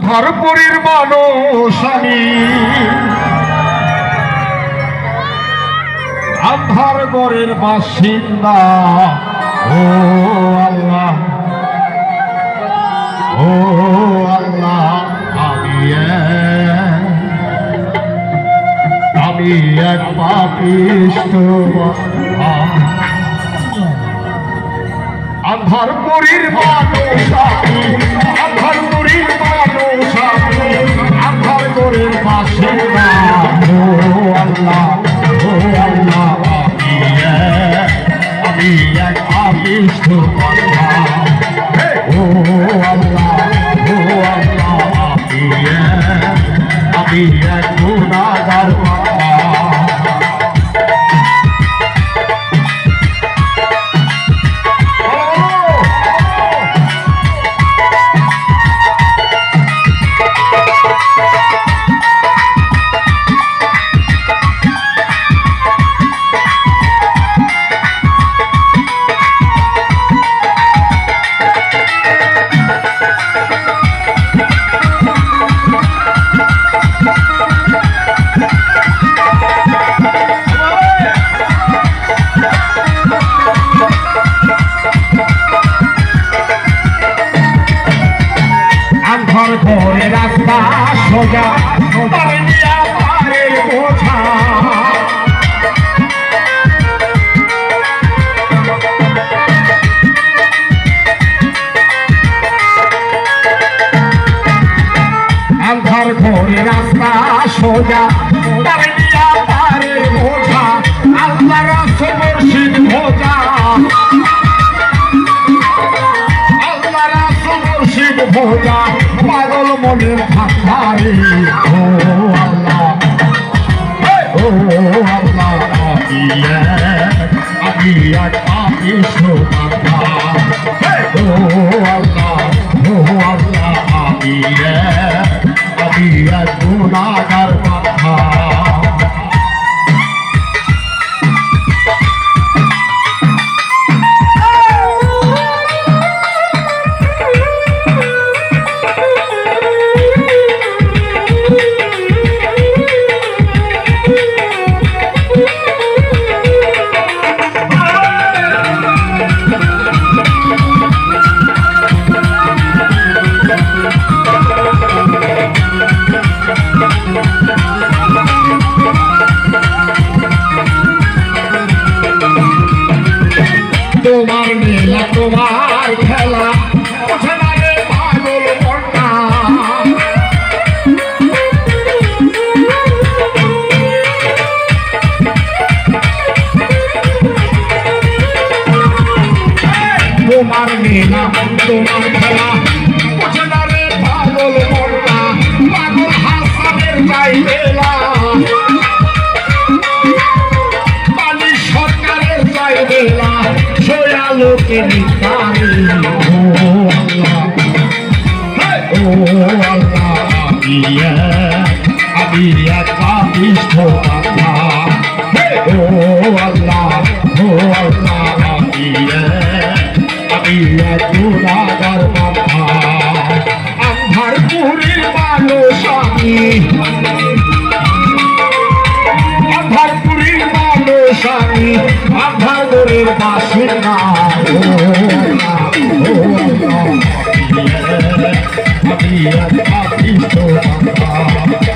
আন্ধারপুরীর মানুষ আমি, আন্ধার গড়ের বাসিন্দা। ও আল্লাহ, ও আল্লাহ, আমি এক পাপিষ্ঠ আন্ধারপুরীর মানুষ আমি, আন্ধারপুরীর মানুষ আমি, আন্ধার গড়ের বাসিন্দা। ও আল্লাহ, ও আল্লাহ, আমি এক পাপিষ্ঠ বান্দা। ও আল্লাহ, ও আল্লাহ, আমি এক গুনাহগার বান্দা। ঘরে রাস্তা সোজা পারের বোঝা, আন্ধার ঘরে রাস্তা সোজা পারের বোঝা, আল্লাহ রাসূল মুর্শিদ ভোজা, আল্লাহ রাসূল মুর্শিদ ভোজা, পাগল মনের ভাষারে। ও আল্লাহ, ও আল্লাহ, আমি এক পাপিষ্ঠ বান্দা। ও আল্লাহ, ও আল্লাহ, আমি এক গুনাহগার বান্দা। তোমার নীলা তোমার খেলা বুঝে না রে পাগল মনটা, তোমার নীলা তোমার খেলা বুঝে না রে পাগল মনটা, পাগল হাসানের চাইবেলা, পানি সরকারের চাইবেলা, লোকে নিতারি। ও আল্লাহ, ও আল্লাহ, আমি এক পাপিষ্ঠ বান্দা। ও আল্লাহ, ও আল্লাহ, আমি এক গুনাহগার বান্দা। আন্ধারপুরীর মানুষ আমি, আন্ধারপুরীর মানুষ আমি, আন্ধার গড়ের বাসিন্দা। ও আল্লাহ, ও আল্লাহ, আমি এক পাপিষ্ঠ বান্দা।